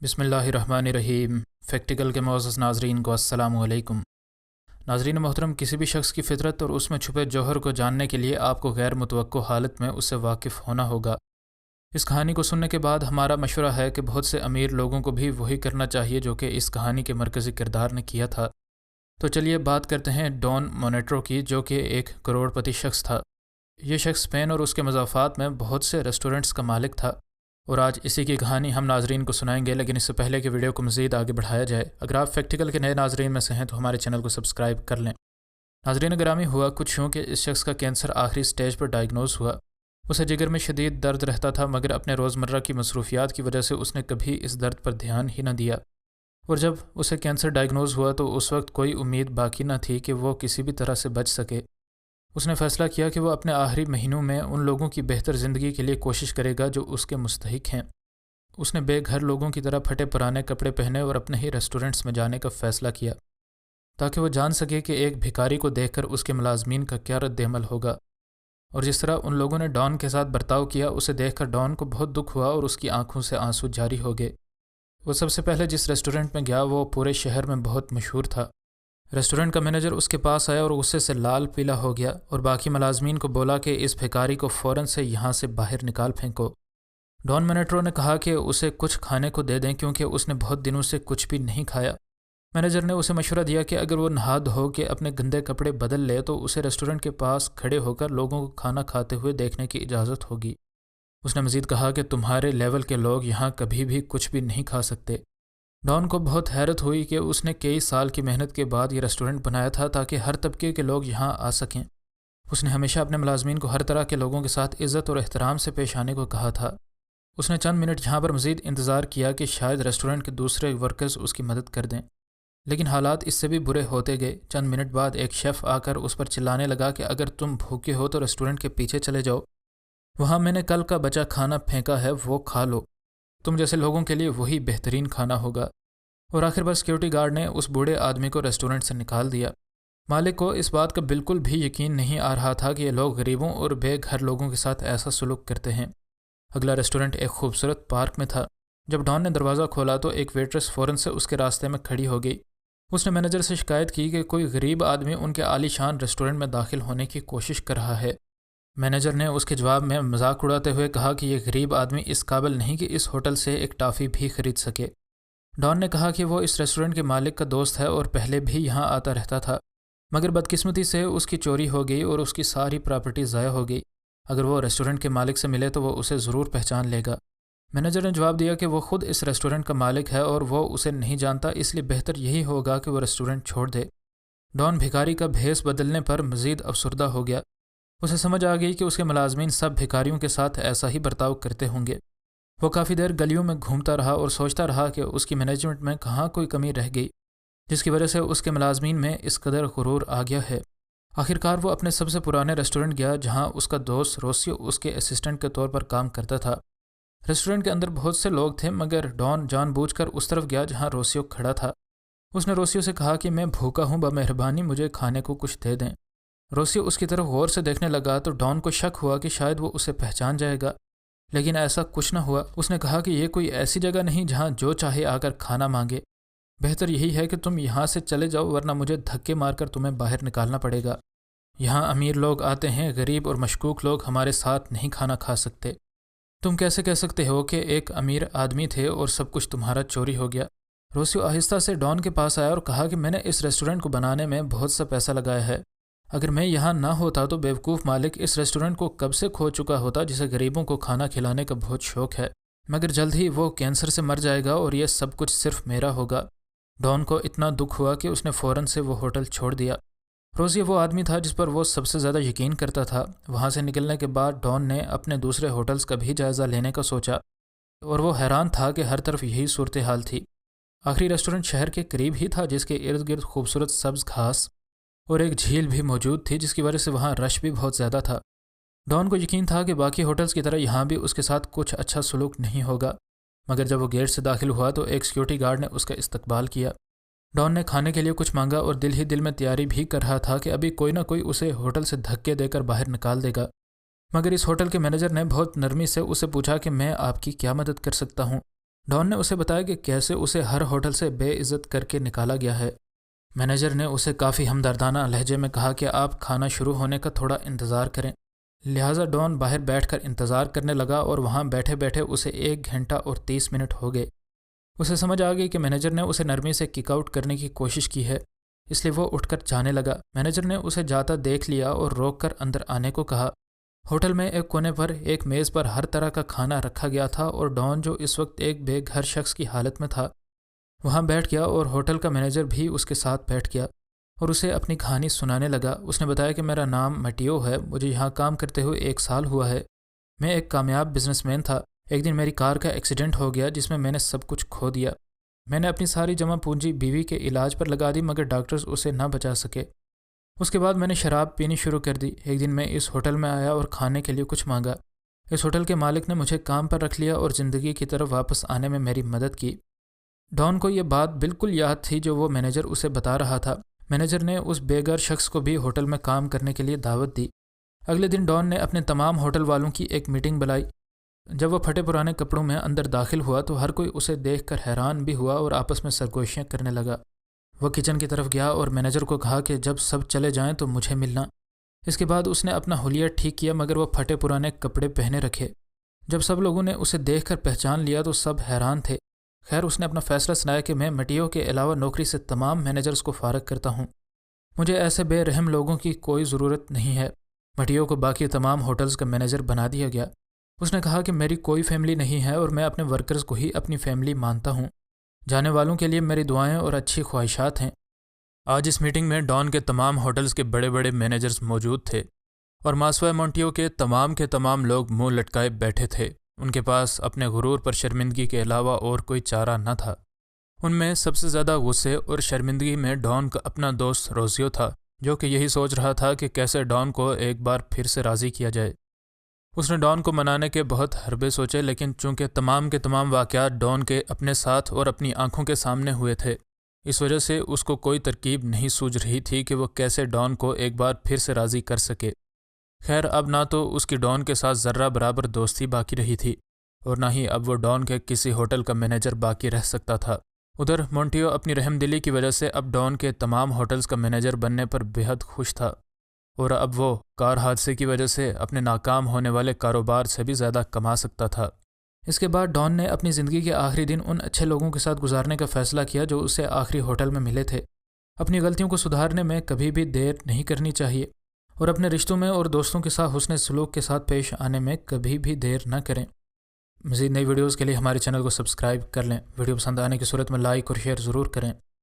बिस्मिल्लाहिर्रहमानिर्रहीम। फैक्टिकल के मुअज़्ज़ज़ नाज़रीन को अस्सलामु अलैकुम। नाज़रीन मोहतरम, किसी भी शख्स की फ़ितरत और उसमें छुपे जौहर को जानने के लिए आपको गैर मुतवक्को हालत में उससे वाकिफ़ होना होगा। इस कहानी को सुनने के बाद हमारा मशवरा है कि बहुत से अमीर लोगों को भी वही करना चाहिए जो कि इस कहानी के मरकज़ी किरदार ने किया था। तो चलिए बात करते हैं डॉन मोनेट्रो की, जो कि एक करोड़पति शख्स था। ये शख्स स्पेन और उसके मज़ाफ़ात में बहुत से रेस्टोरेंट्स का मालिक था और आज इसी की कहानी हम नाजरीन को सुनाएंगे। लेकिन इससे पहले कि वीडियो को मज़ीद आगे बढ़ाया जाए, अगर आप फैक्टिकल के नए नाजरीन में से हैं तो हमारे चैनल को सब्सक्राइब कर लें। नाजरीन ग्रामी, हुआ कुछ यूँ कि इस शख्स का कैंसर आखिरी स्टेज पर डायग्नोज़ हुआ। उसे जिगर में शदीद दर्द रहता था, मगर अपने रोज़मर्रा की मसरूफियात की वजह से उसने कभी इस दर्द पर ध्यान ही न दिया। और जब उसे कैंसर डायग्नोज़ हुआ तो उस वक्त कोई उम्मीद बाकी न थी कि वो किसी भी तरह से बच सके। उसने फ़ैसला किया कि वो अपने आखिरी महीनों में उन लोगों की बेहतर ज़िंदगी के लिए कोशिश करेगा जो उसके मुस्तहिक हैं। उसने बेघर लोगों की तरह फटे पुराने कपड़े पहने और अपने ही रेस्टोरेंट्स में जाने का फ़ैसला किया, ताकि वो जान सके कि एक भिखारी को देखकर उसके मुलाजमीन का क्या रद्द-ए-अमल होगा। और जिस तरह उन लोगों ने डॉन के साथ बर्ताव किया, उसे देखकर डॉन को बहुत दुख हुआ और उसकी आंखों से आंसू जारी हो गए। वो सबसे पहले जिस रेस्टोरेंट में गया वो पूरे शहर में बहुत मशहूर था। रेस्टोरेंट का मैनेजर उसके पास आया और गुस्से से लाल पीला हो गया और बाकी मुलाजमीन को बोला कि इस भिखारी को फ़ौरन से यहाँ से बाहर निकाल फेंको। डॉन मोनेट्रो ने कहा कि उसे कुछ खाने को दे दें, क्योंकि उसने बहुत दिनों से कुछ भी नहीं खाया। मैनेजर ने उसे मशवरा दिया कि अगर वो नहा धो के अपने गंदे कपड़े बदल ले तो उसे रेस्टोरेंट के पास खड़े होकर लोगों को खाना खाते हुए देखने की इजाज़त होगी। उसने मज़ीद कहा कि तुम्हारे लेवल के लोग यहाँ कभी भी कुछ भी नहीं खा सकते। डॉन को बहुत हैरत हुई कि उसने कई साल की मेहनत के बाद ये रेस्टोरेंट बनाया था ताकि हर तबके के लोग यहाँ आ सकें। उसने हमेशा अपने मुलाजमीन को हर तरह के लोगों के साथ इज़्ज़त और एहतराम से पेश आने को कहा था। उसने चंद मिनट यहाँ पर मज़ीद इंतज़ार किया कि शायद रेस्टोरेंट के दूसरे वर्कर्स उसकी मदद कर दें, लेकिन हालात इससे भी बुरे होते गए। चंद मिनट बाद एक शेफ़ आकर उस पर चिल्लाने लगा कि अगर तुम भूखे हो तो रेस्टोरेंट के पीछे चले जाओ, वहाँ मैंने कल का बचा खाना फेंका है, वो खा लो। तुम जैसे लोगों के लिए वही बेहतरीन खाना होगा। और आखिर पर सिक्योरिटी गार्ड ने उस बूढ़े आदमी को रेस्टोरेंट से निकाल दिया। मालिक को इस बात का बिल्कुल भी यकीन नहीं आ रहा था कि ये लोग गरीबों और बेघर लोगों के साथ ऐसा सलूक करते हैं। अगला रेस्टोरेंट एक खूबसूरत पार्क में था। जब डॉन ने दरवाज़ा खोला तो एक वेट्रेस फ़ौरन से उसके रास्ते में खड़ी हो गई। उसने मैनेजर से शिकायत की कि कोई गरीब आदमी उनके आलीशान रेस्टोरेंट में दाखिल होने की कोशिश कर रहा है। मैनेजर ने उसके जवाब में मजाक उड़ाते हुए कहा कि यह गरीब आदमी इस काबिल नहीं कि इस होटल से एक टॉफ़ी भी खरीद सके। डॉन ने कहा कि वो इस रेस्टोरेंट के मालिक का दोस्त है और पहले भी यहाँ आता रहता था, मगर बदकिस्मती से उसकी चोरी हो गई और उसकी सारी प्रॉपर्टी ज़ाया हो गई। अगर वो रेस्टोरेंट के मालिक से मिले तो वो उसे ज़रूर पहचान लेगा। मैनेजर ने जवाब दिया कि वो ख़ुद इस रेस्टोरेंट का मालिक है और वो उसे नहीं जानता, इसलिए बेहतर यही होगा कि वो रेस्टोरेंट छोड़ दे। डॉन भिखारी का भेस बदलने पर मज़ीद अफसरदा हो गया। उसे समझ आ गई कि उसके मुलाजमीन सब भिखारियों के साथ ऐसा ही बर्ताव करते होंगे। वो काफ़ी देर गलियों में घूमता रहा और सोचता रहा कि उसकी मैनेजमेंट में कहाँ कोई कमी रह गई, जिसकी वजह से उसके मुलाजमीन में इस कदर गुरूर आ गया है। आखिरकार वो अपने सबसे पुराने रेस्टोरेंट गया, जहाँ उसका दोस्त रोसियो उसके असिस्टेंट के तौर पर काम करता था। रेस्टोरेंट के अंदर बहुत से लोग थे, मगर डॉन जानबूझकर उस तरफ गया जहाँ रोसियो खड़ा था। उसने रोसियो से कहा कि मैं भूखा हूँ, बमेहरबानी मुझे खाने को कुछ दे दें। रोसियो उसकी तरफ गौर से देखने लगा तो डॉन को शक हुआ कि शायद वो उसे पहचान जाएगा, लेकिन ऐसा कुछ न हुआ। उसने कहा कि ये कोई ऐसी जगह नहीं जहाँ जो चाहे आकर खाना मांगे। बेहतर यही है कि तुम यहाँ से चले जाओ, वरना मुझे धक्के मारकर तुम्हें बाहर निकालना पड़ेगा। यहाँ अमीर लोग आते हैं, गरीब और मशकूक लोग हमारे साथ नहीं खाना खा सकते। तुम कैसे कह सकते हो कि एक अमीर आदमी थे और सब कुछ तुम्हारा चोरी हो गया। रोसियो आहिस्ता से डॉन के पास आया और कहा कि मैंने इस रेस्टोरेंट को बनाने में बहुत सा पैसा लगाया है। अगर मैं यहाँ ना होता तो बेवकूफ़ मालिक इस रेस्टोरेंट को कब से खो चुका होता, जिसे गरीबों को खाना खिलाने का बहुत शौक़ है। मगर जल्द ही वो कैंसर से मर जाएगा और यह सब कुछ सिर्फ मेरा होगा। डॉन को इतना दुख हुआ कि उसने फ़ौरन से वो होटल छोड़ दिया। रोज़िया वो आदमी था जिस पर वो सबसे ज़्यादा यकीन करता था। वहाँ से निकलने के बाद डॉन ने अपने दूसरे होटल्स का भी जायज़ा लेने का सोचा और वो हैरान था कि हर तरफ यही सूरत हाल थी। आखिरी रेस्टोरेंट शहर के करीब ही था, जिसके इर्द गिर्द खूबसूरत सब्ज़ घास और एक झील भी मौजूद थी, जिसकी वजह से वहाँ रश भी बहुत ज़्यादा था। डॉन को यकीन था कि बाकी होटल्स की तरह यहाँ भी उसके साथ कुछ अच्छा सलूक नहीं होगा, मगर जब वो गेट से दाखिल हुआ तो एक सिक्योरिटी गार्ड ने उसका इस्तकबाल किया। डॉन ने खाने के लिए कुछ मांगा और दिल ही दिल में तैयारी भी कर रहा था कि अभी कोई ना कोई उसे होटल से धक्के देकर बाहर निकाल देगा। मगर इस होटल के मैनेजर ने बहुत नरमी से उसे पूछा कि मैं आपकी क्या मदद कर सकता हूँ। ڈان نے اسے بتایا کہ کیسے اسے ہر ہوٹل سے بے عزت کر کے نکالا گیا ہے۔ مینیجر نے اسے کافی ہمدردانہ لہجے میں کہا کہ آپ کھانا شروع ہونے کا تھوڑا انتظار کریں۔ لہٰذا ڈان باہر بیٹھ کر انتظار کرنے لگا اور وہاں بیٹھے بیٹھے اسے 1 گھنٹہ اور 30 منٹ ہو گئے۔ اسے سمجھ آ گئی کہ مینیجر نے اسے نرمی سے کک آؤٹ کرنے کی کوشش کی ہے، اس لیے وہ اٹھ کر جانے لگا۔ مینیجر نے اسے جاتا دیکھ لیا اور روک کر اندر آنے کو کہا۔ ہوٹل میں ایک کونے پر ایک میز پر ہر طرح کا کھانا رکھا گیا تھا اور ڈان جو اس وقت ایک بے گھر شخص کی حالت میں تھا وہاں بیٹھ گیا اور ہوٹل کا مینیجر بھی اس کے ساتھ بیٹھ گیا اور اسے اپنی کہانی سنانے لگا۔ اس نے بتایا کہ میرا نام مٹیو ہے، مجھے یہاں کام کرتے ہوئے 1 سال ہوا ہے، میں ایک کامیاب بزنس مین تھا۔ ایک دن میری کار کا ایکسیڈنٹ ہو گیا جس میں میں نے سب کچھ کھو دیا۔ میں نے اپنی ساری جمع پونجی بیوی کے علاج پر لگا دی مگر ڈاکٹرز اسے نہ بچا سکے۔ اس کے بعد میں نے شراب پینی شروع کر دی۔ ایک دن میں اس ہوٹل میں آیا اور کھانے کے لیے کچھ مانگا۔ اس ہوٹل کے مالک نے مجھے کام پر رکھ لیا اور زندگی کی طرف واپس آنے میں میری مدد کی۔ ڈان کو یہ بات بالکل یاد تھی جو وہ مینیجر اسے بتا رہا تھا۔ مینیجر نے اس بے گھر شخص کو بھی ہوٹل میں کام کرنے کے لیے دعوت دی۔ اگلے دن ڈان نے اپنے تمام ہوٹل والوں کی ایک میٹنگ بلائی۔ جب وہ پھٹے پرانے کپڑوں میں اندر داخل ہوا تو ہر کوئی اسے دیکھ کر حیران بھی ہوا اور آپس میں سرگوشیاں کرنے لگا۔ وہ کچن کی طرف گیا اور مینیجر کو کہا کہ جب سب چلے جائیں تو مجھے ملنا۔ اس کے بعد اس نے اپنا حلیہ ٹھیک کیا مگر وہ پھٹے پرانے کپڑے پہنے رکھے۔ جب سب لوگوں نے اسے دیکھ کر پہچان لیا تو سب حیران تھے۔ خیر اس نے اپنا فیصلہ سنایا کہ میں مٹیو کے علاوہ نوکری سے تمام مینیجرز کو فارغ کرتا ہوں، مجھے ایسے بے رحم لوگوں کی کوئی ضرورت نہیں ہے۔ مٹیو کو باقی تمام ہوٹلز کا مینیجر بنا دیا گیا۔ اس نے کہا کہ میری کوئی فیملی نہیں ہے اور میں اپنے ورکرز کو ہی اپنی فیملی مانتا ہوں، جانے والوں کے لیے میری دعائیں اور اچھی خواہشات ہیں۔ آج اس میٹنگ میں ڈان کے تمام ہوٹلز کے بڑے بڑے مینیجرز موجود تھے اور ماسوائے مونٹیو کے تمام لوگ منہ لٹکائے بیٹھے تھے۔ ان کے پاس اپنے غرور پر شرمندگی کے علاوہ اور کوئی چارہ نہ تھا۔ ان میں سب سے زیادہ غصے اور شرمندگی میں ڈان کا اپنا دوست روزیو تھا، جو کہ یہی سوچ رہا تھا کہ کیسے ڈان کو ایک بار پھر سے راضی کیا جائے۔ اس نے ڈان کو منانے کے بہت حربے سوچے لیکن چونکہ تمام کے تمام واقعات ڈان کے اپنے ساتھ اور اپنی آنکھوں کے سامنے ہوئے تھے، اس وجہ سے اس کو کوئی ترکیب نہیں سوجھ رہی تھی کہ وہ کیسے ڈان کو ایک بار پھر سے راضی کر سکے۔ خیر اب نہ تو اس کی ڈان کے ساتھ ذرہ برابر دوستی باقی رہی تھی اور نہ ہی اب وہ ڈان کے کسی ہوٹل کا مینیجر باقی رہ سکتا تھا۔ ادھر مونٹیو اپنی رحم دلی کی وجہ سے اب ڈان کے تمام ہوٹلز کا مینیجر بننے پر بے حد خوش تھا اور اب وہ کار حادثے کی وجہ سے اپنے ناکام ہونے والے کاروبار سے بھی زیادہ کما سکتا تھا۔ اس کے بعد ڈان نے اپنی زندگی کے آخری دن ان اچھے لوگوں کے ساتھ گزارنے کا فیصلہ کیا جو اسے آخری ہوٹل میں ملے تھے۔ اپنی غلطیوں کو سدھارنے میں کبھی بھی دیر نہیں کرنی چاہیے اور اپنے رشتوں میں اور دوستوں کے ساتھ حسن سلوک کے ساتھ پیش آنے میں کبھی بھی دیر نہ کریں۔ مزید نئی ویڈیوز کے لیے ہمارے چینل کو سبسکرائب کر لیں۔ ویڈیو پسند آنے کی صورت میں لائک اور شیئر ضرور کریں۔